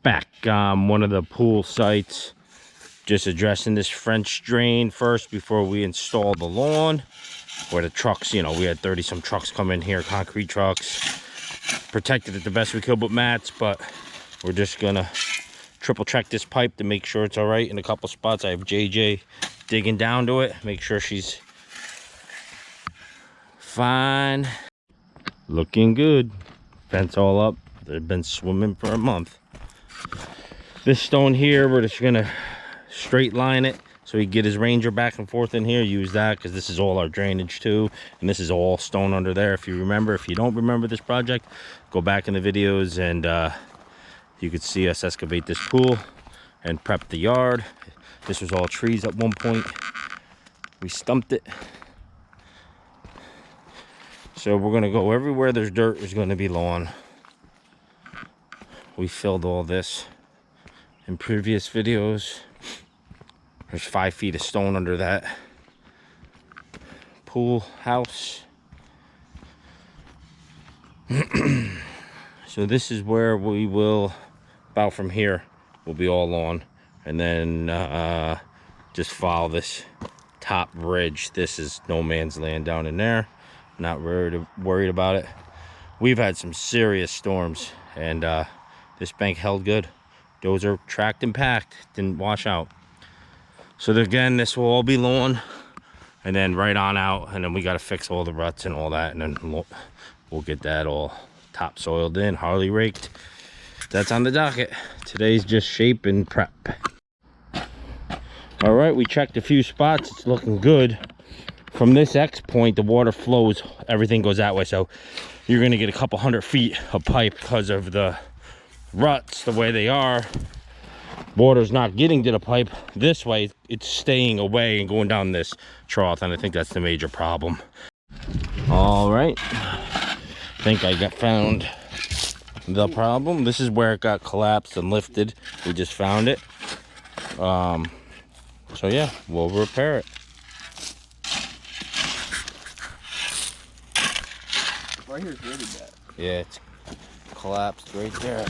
back one of the pool sites, just addressing this French drain first before we install the lawn. Where the trucks, you know, we had 30 some trucks come in here, concrete trucks. Protected it the best we could with mats, but we're just gonna triple check this pipe to make sure it's all right in a couple spots. I have JJ digging down to it, make sure she's fine. Looking good. Fence all up. They've been swimming for a month. This stone here, we're just gonna straight line it so he can get his Ranger back and forth in here. Use that because this is all our drainage too, and this is all stone under there. If you remember, if you don't remember this project, go back in the videos and you could see us excavate this pool and prep the yard. This was all trees at one point. We stumped it. So we're gonna go everywhere there's dirt, there's gonna be lawn. We filled all this in previous videos. There's 5 feet of stone under that pool house. So this is where we will, about from here, will be all lawn. And then just follow this top ridge. This is no man's land down in there. Not worried about it. We've had some serious storms, and this bank held good. Dozer tracked and packed, didn't wash out. So again, this will all be lawn, and then right on out, and then we got to fix all the ruts and all that, and then we'll get that all topsoiled in, Harley raked. That's on the docket. Today's just shape and prep. All right, we checked a few spots. It's looking good. From this X point, the water flows, everything goes that way. So you're gonna get a couple 100 feet of pipe because of the ruts, the way they are. Water's not getting to the pipe this way, it's staying away and going down this trough, and I think that's the major problem. All right, I think I found the problem. This is where it got collapsed and lifted. We just found it. So yeah, we'll repair it. Right here's really bad. Yeah, it's collapsed right there.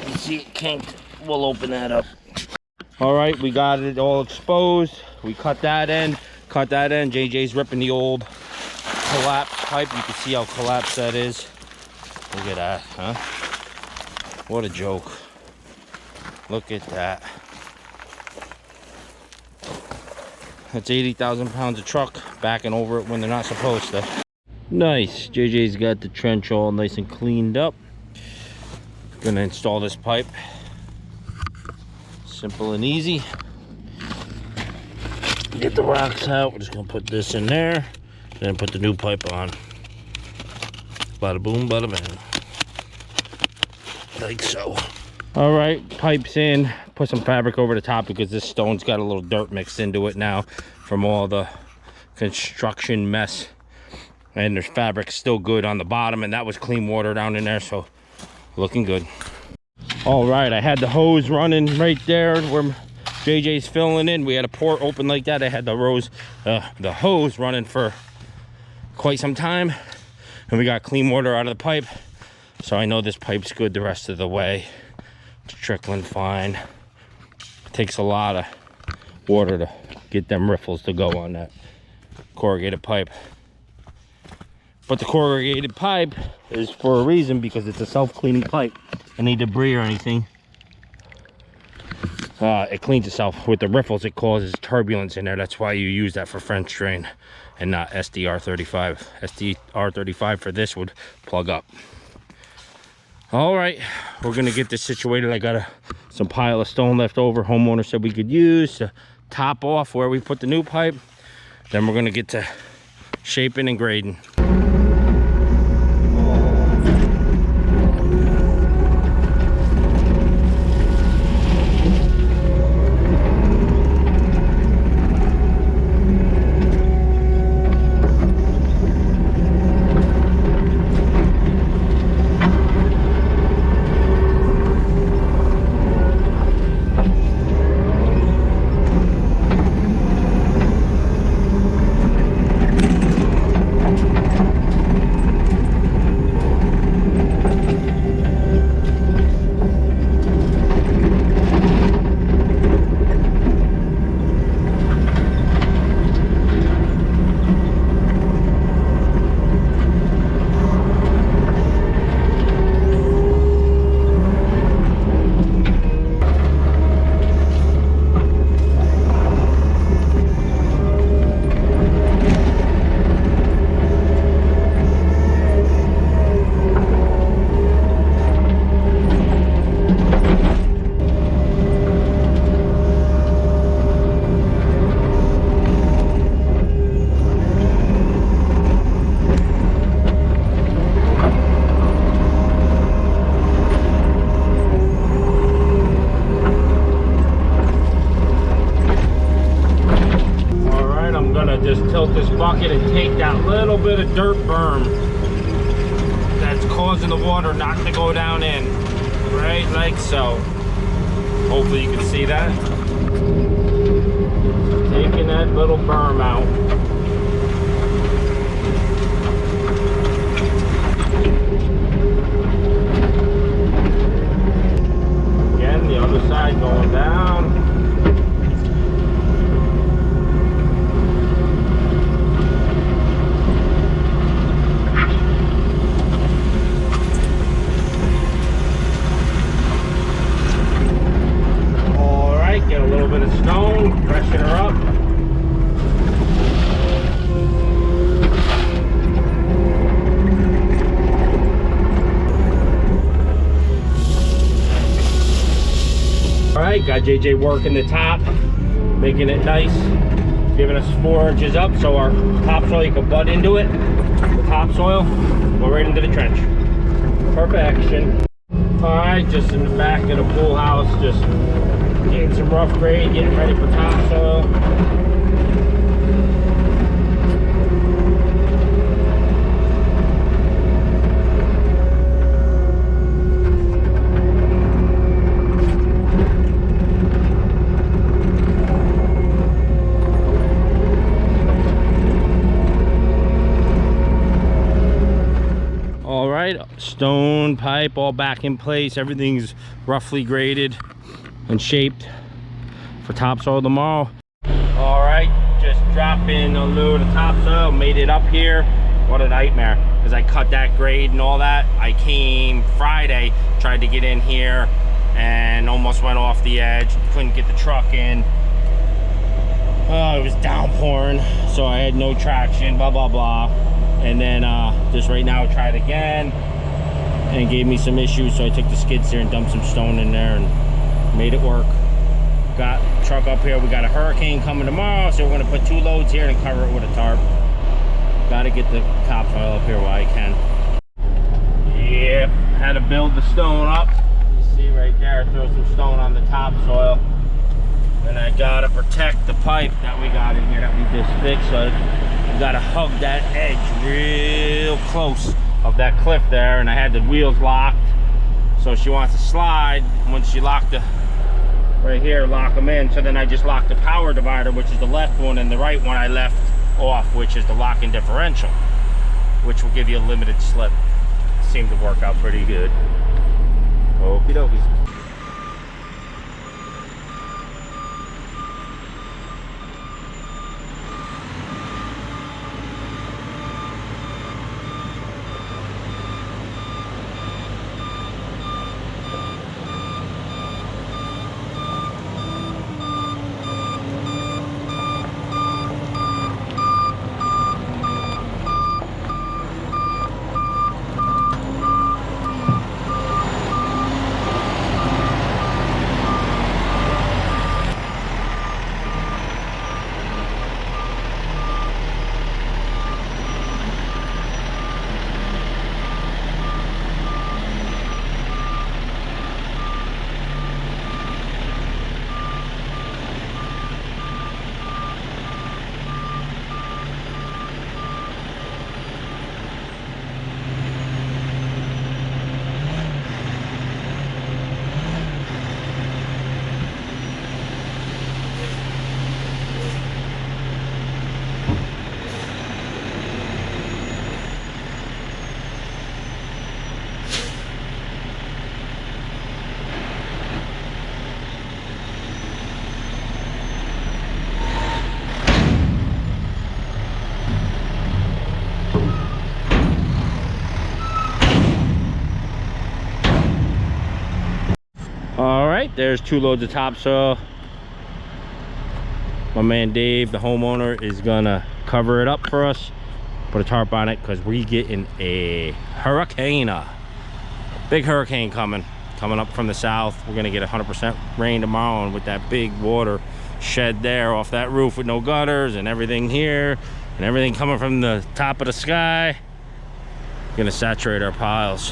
You see it kinked. We'll open that up. All right, we got it all exposed. We cut that end. JJ's ripping the old collapsed pipe. You can see how collapsed that is. Look at that, huh? What a joke. Look at that. That's 80,000 pounds of truck backing over it when they're not supposed to. Nice. JJ's got the trench all nice and cleaned up. Gonna install this pipe. Simple and easy. Get the rocks out. We're just gonna put this in there, then put the new pipe on. Bada boom, bada bang. Like so. All right, pipe's in. Put some fabric over the top because this stone's got a little dirt mixed into it now from all the construction mess. And there's fabric still good on the bottom, and that was clean water down in there, so looking good. All right, I had the hose running right there where JJ's filling in. We had a port open like that. I had the hose running for quite some time, and we got clean water out of the pipe, so I know this pipe's good the rest of the way. It's trickling fine. It takes a lot of water to get them riffles to go on that corrugated pipe. But the corrugated pipe is for a reason, because it's a self-cleaning pipe. Any debris or anything, it cleans itself. With the riffles, it causes turbulence in there. That's why you use that for French drain and not SDR35. SDR35 for this would plug up. All right, we're gonna get this situated. I got some pile of stone left over. Homeowner said we could use to top off where we put the new pipe. Then we're gonna get to shaping and grading. bucket and take that little bit of dirt berm that's causing the water not to go down in, right, like so. Hopefully you can see that. Taking that little berm out. Again, the other side going down. Get a little bit of stone, freshen her up. All right, got JJ working the top, making it nice, giving us 4 inches up so our topsoil, you can butt into it. The topsoil, go right into the trench. Perfection. All right, just in the back of the pool house, just getting some rough grade, getting ready for topsoil. All right, stone pipe all back in place. Everything's roughly graded and shaped for topsoil tomorrow. All right, just drop in a load of topsoil, made it up here. What a nightmare, because I cut that grade and all that. I came Friday, tried to get in here and almost went off the edge, couldn't get the truck in. Oh, it was downpouring, so I had no traction, blah blah blah. And then just right now I tried again and it gave me some issues, so I took the skid steer and dumped some stone in there and made it work. Got the truck up here. We got a hurricane coming tomorrow, so we're going to put 2 loads here and cover it with a tarp. Got to get the topsoil up here while I can. Yep, had to build the stone up. You see right there, throw some stone on the topsoil. And I got to protect the pipe that we got in here that we just fixed. So we got to hug that edge real close of that cliff there, and I had the wheels locked. So she wants to slide. Once she locked the right here, lock them in. So then I just locked the power divider, which is the left one, and the right one I left off, which is the locking differential, which will give you a limited slip. Seemed to work out pretty good. Okie dokie. All right, there's 2 loads of topsoil. My man Dave, the homeowner, is gonna cover it up for us, put a tarp on it, because we getting a hurricane, big hurricane coming up from the south. We're gonna get 100% rain tomorrow, and with that big water shed there off that roof with no gutters and everything here and everything coming from the top of the sky, gonna saturate our piles.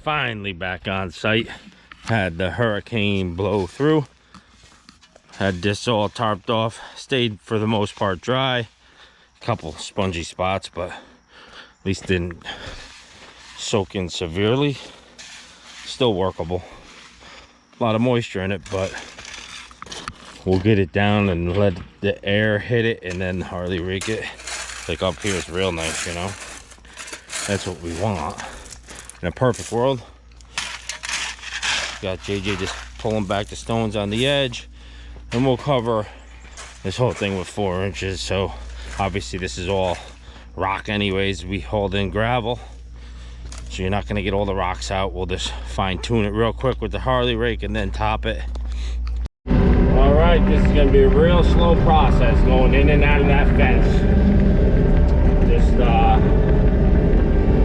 Finally back on site. Had the hurricane blow through, had this all tarped off, stayed for the most part dry. couple spongy spots, but at least didn't soak in severely. Still workable. A lot of moisture in it, but we'll get it down and let the air hit it and then hardly rake it. Like up here is real nice, you know. That's what we want. In a perfect world, got JJ just pulling back the stones on the edge, and we'll cover this whole thing with 4 inches. So obviously this is all rock anyways. We hauled in gravel, so you're not going to get all the rocks out. We'll just fine tune it real quick with the Harley rake and then top it. All right, this is going to be a real slow process going in and out of that fence. Just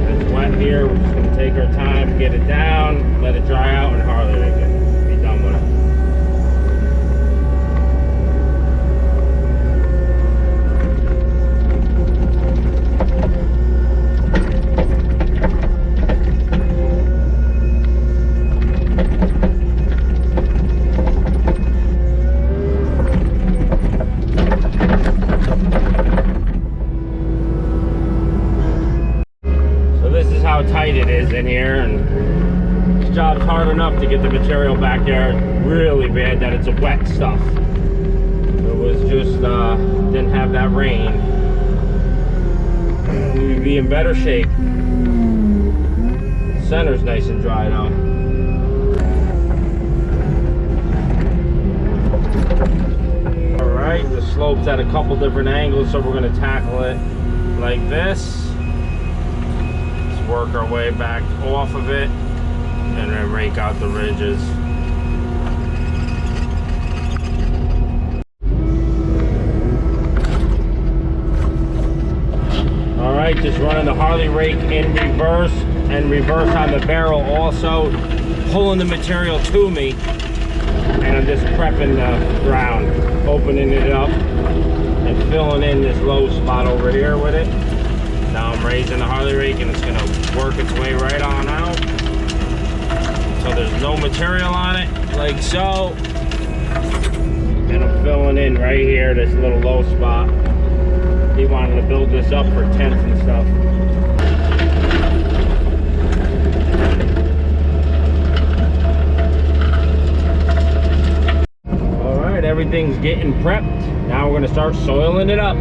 it's wet here. We're just going to take our time, get it down, let it dry out, and Harley rake it. Be done with it. How tight it is in here, and this job's hard enough to get the material back there. Really bad that it's a wet stuff. It was just didn't have that rain, we'd be in better shape. Center's nice and dry now. All right, the slope's at a couple different angles, so we're going to tackle it like this. Work our way back off of it and then rake out the ridges. All right, just running the Harley rake in reverse and reverse on the barrel also, pulling the material to me, and I'm just prepping the ground, opening it up and filling in this low spot over here with it. Now I'm raising the Harley rake and it's going to work its way right on out. So there's no material on it, like so. And I'm filling in right here, this little low spot. He wanted to build this up for tents and stuff. All right, everything's getting prepped. Now we're going to start soiling it up.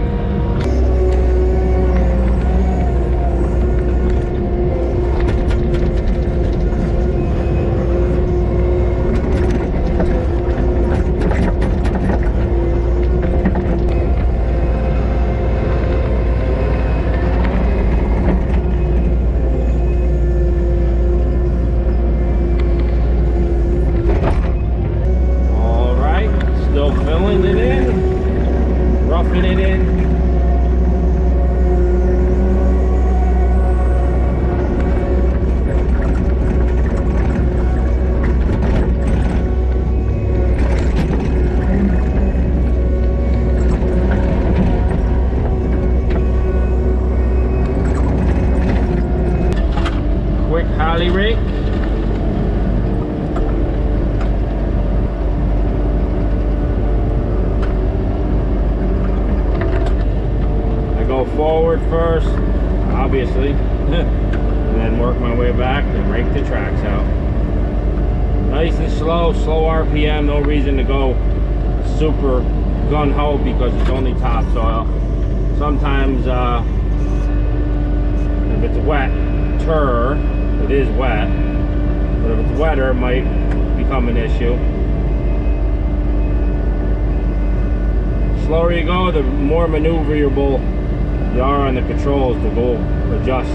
Rake. I go forward first, obviously, and then work my way back and rake the tracks out. Nice and slow RPM, no reason to go super gun-ho because it's only topsoil. Sometimes if it's wet, it is wet, but if it's wetter it might become an issue. Slower you go, the more maneuverable you are on the controls to go adjust.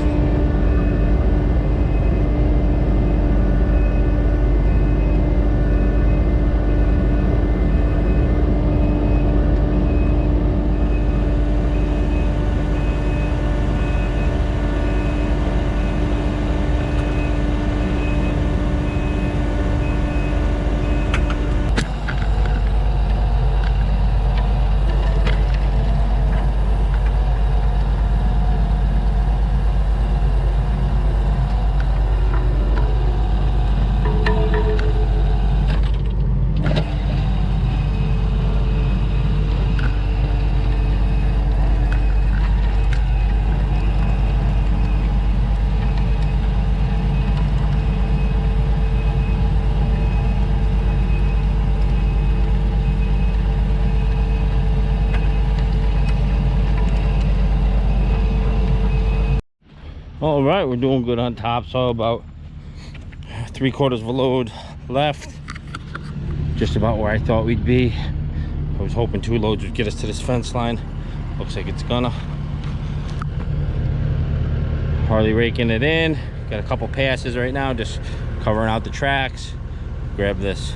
All right, we're doing good on top. So about 3/4 of a load left. Just about where I thought we'd be. I was hoping 2 loads would get us to this fence line. Looks like it's gonna. Harley raking it in. Got a couple passes right now, just covering out the tracks. Grab this.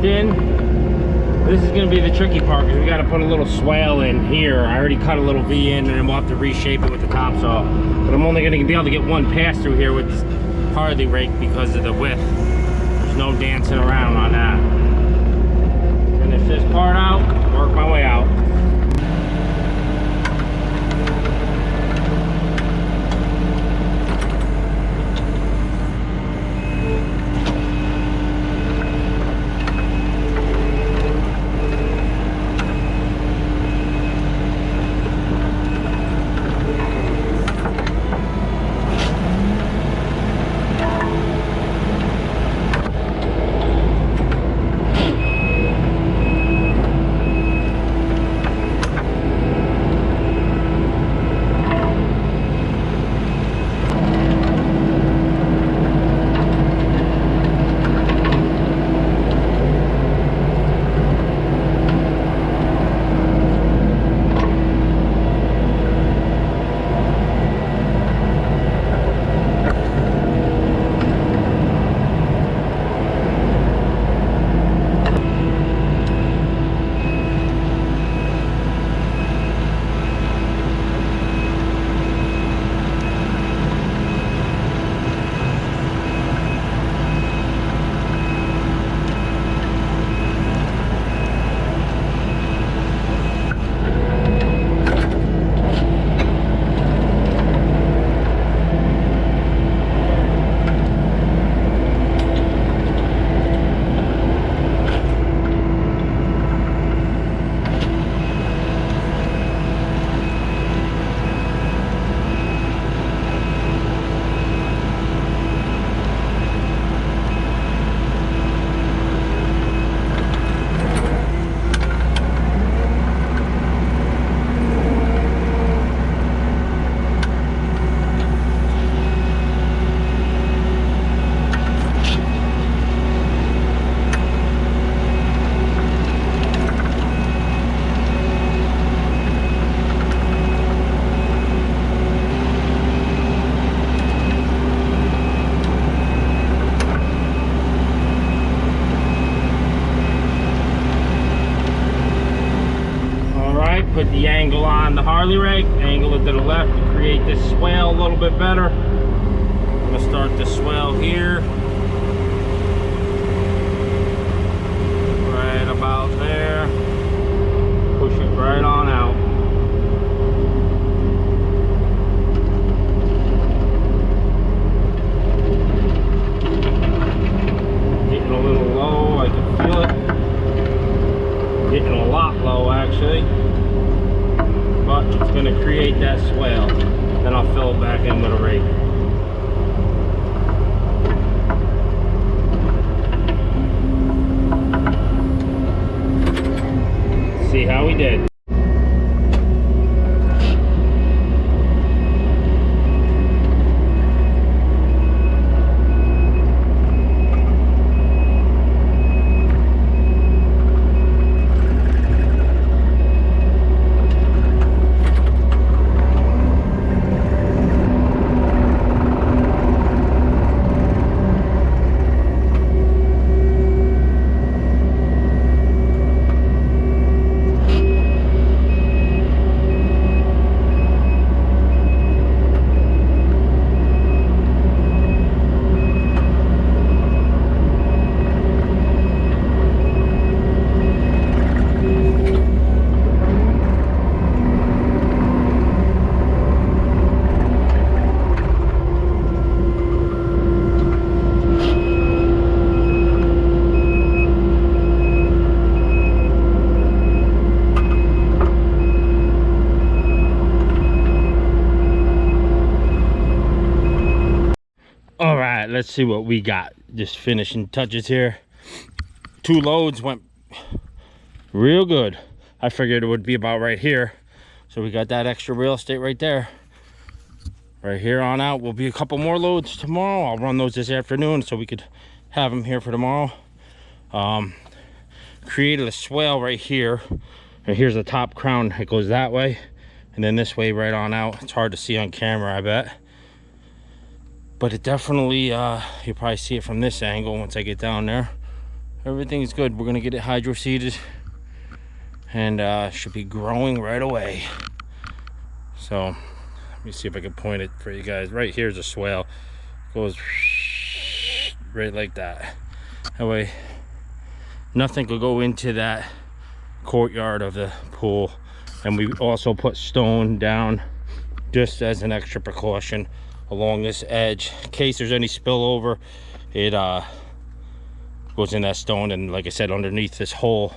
In. This is going to be the tricky part because we got to put a little swale in here. I already cut a little V in, and then we'll have to reshape it with the top saw. But I'm only going to be able to get one pass through here with this Harley rake because of the width. There's no dancing around on that. Finish this part out, work my way out. Put the angle on the Harley rake, angle it to the left to create this swale a little bit better. I'm gonna start the swale here, right about there. Push it right on out. gonna create that swale. Then I'll fill it back in with a rake. See how we did. All right, let's see what we got. Just finishing touches here. 2 loads went real good. I figured it would be about right here. So we got that extra real estate right there. Right here on out will be a couple more loads tomorrow. I'll run those this afternoon so we could have them here for tomorrow. Created a swale right here. And here's the top crown. It goes that way. And then this way right on out. It's hard to see on camera, I bet. But it definitely, you'll probably see it from this angle once I get down there. Everything's good. We're gonna get it hydro seeded and should be growing right away. So let me see if I can point it for you guys. Right here's a swale. Goes right like that. That way nothing could go into that courtyard of the pool. And we also put stone down just as an extra precaution along this edge in case there's any spillover. It goes in that stone, and like I said, underneath this whole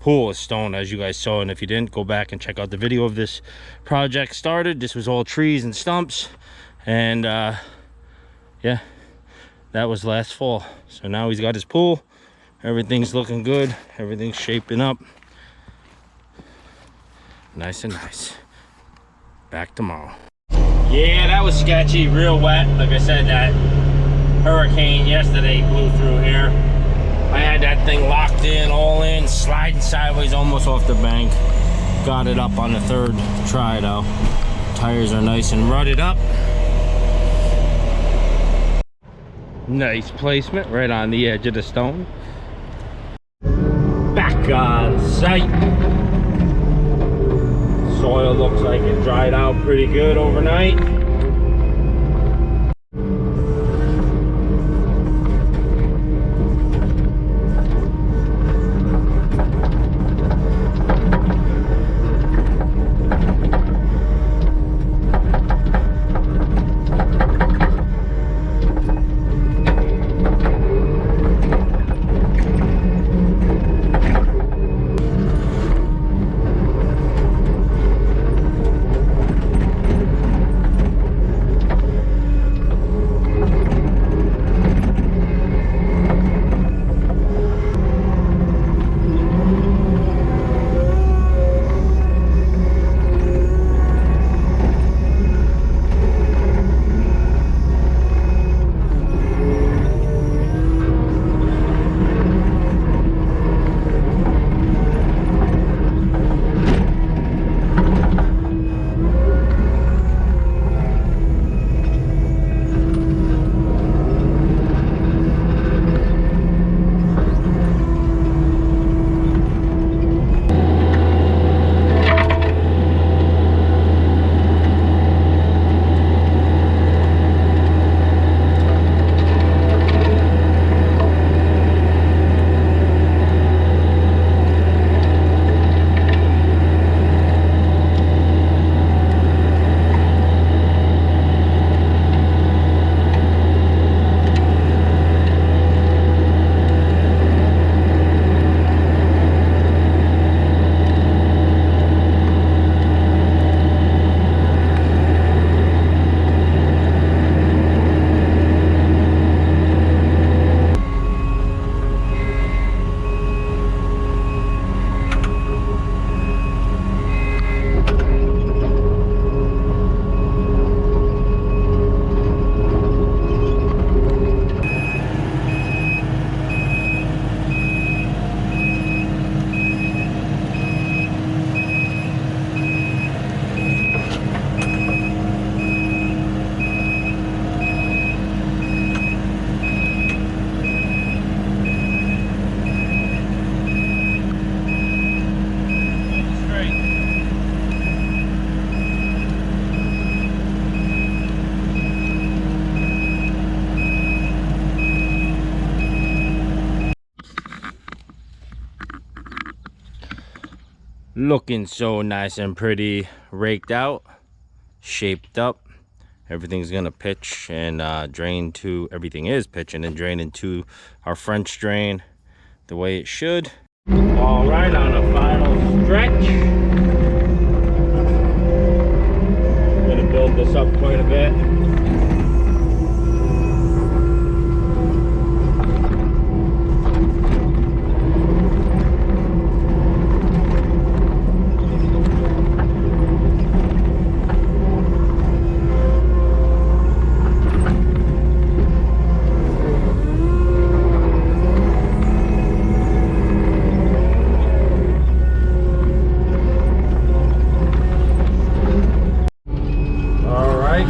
pool is stone, as you guys saw. And if you didn't, go back and check out the video of this project started. This was all trees and stumps, and yeah, that was last fall. So now he's got his pool. Everything's looking good. Everything's shaping up nice and nice. Back tomorrow. Yeah, that was sketchy, real wet. Like I said, that hurricane yesterday blew through here. I had that thing locked in, all in, sliding sideways almost off the bank. Got it up on the 3rd try though. Tires are nice and rutted up. Nice placement right on the edge of the stone. Back on site. Soil looks like it dried out pretty good overnight. Looking so nice and pretty, raked out, shaped up. Everything's gonna pitch and drain to, everything is pitching and draining to our French drain the way it should. All right, on the final stretch. I'm gonna build this up quite a bit.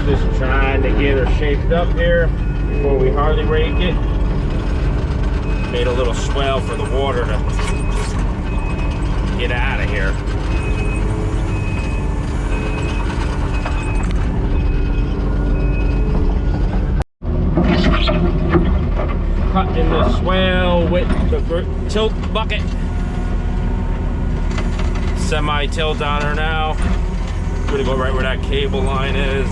Just trying to get her shaped up here before we hardly rake it. Made a little swell for the water to get out of here. Cutting the swell with the tilt bucket. Semi-tilt on her now. We're gonna go right where that cable line is.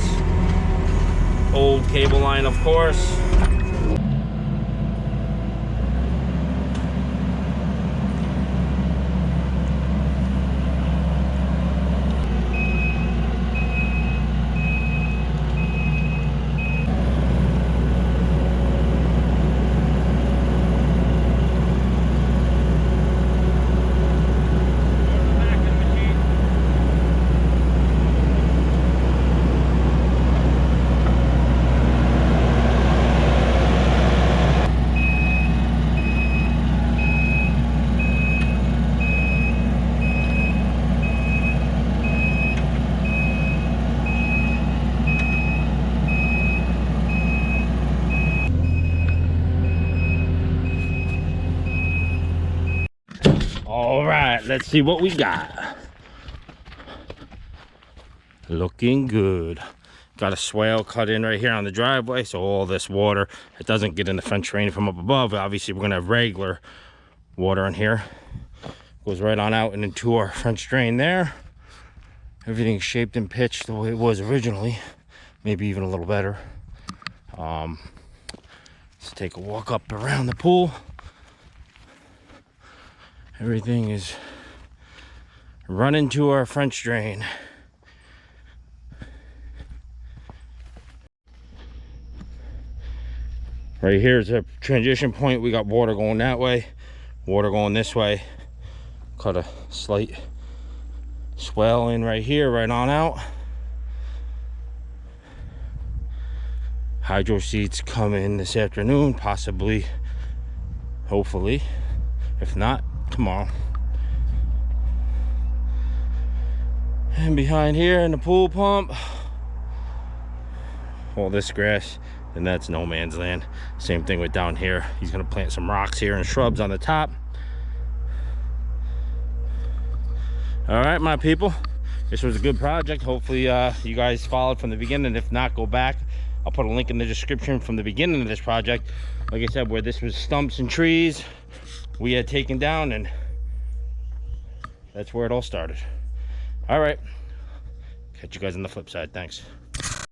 Old cable line, of course. All right, let's see what we got. Looking good. Got a swale cut in right here on the driveway, so all this water, it doesn't get in the French drain from up above. Obviously, we're gonna have regular water in here. Goes right on out and into our French drain there. Everything's shaped and pitched the way it was originally, maybe even a little better. Let's take a walk up around the pool. Everything is running to our French drain. Right here is a transition point. We got water going that way, water going this way. Cut a slight swell in right here, right on out. Hydro seats come in this afternoon, possibly, hopefully. If not, tomorrow. And behind here in the pool pump, all this grass, and that's no man's land. Same thing with down here. He's gonna plant some rocks here and shrubs on the top. All right, my people, this was a good project. Hopefully you guys followed from the beginning. If not, go back. I'll put a link in the description from the beginning of this project. Like I said, where this was stumps and trees we had taken down, and that's where it all started. All right, catch you guys on the flip side. Thanks.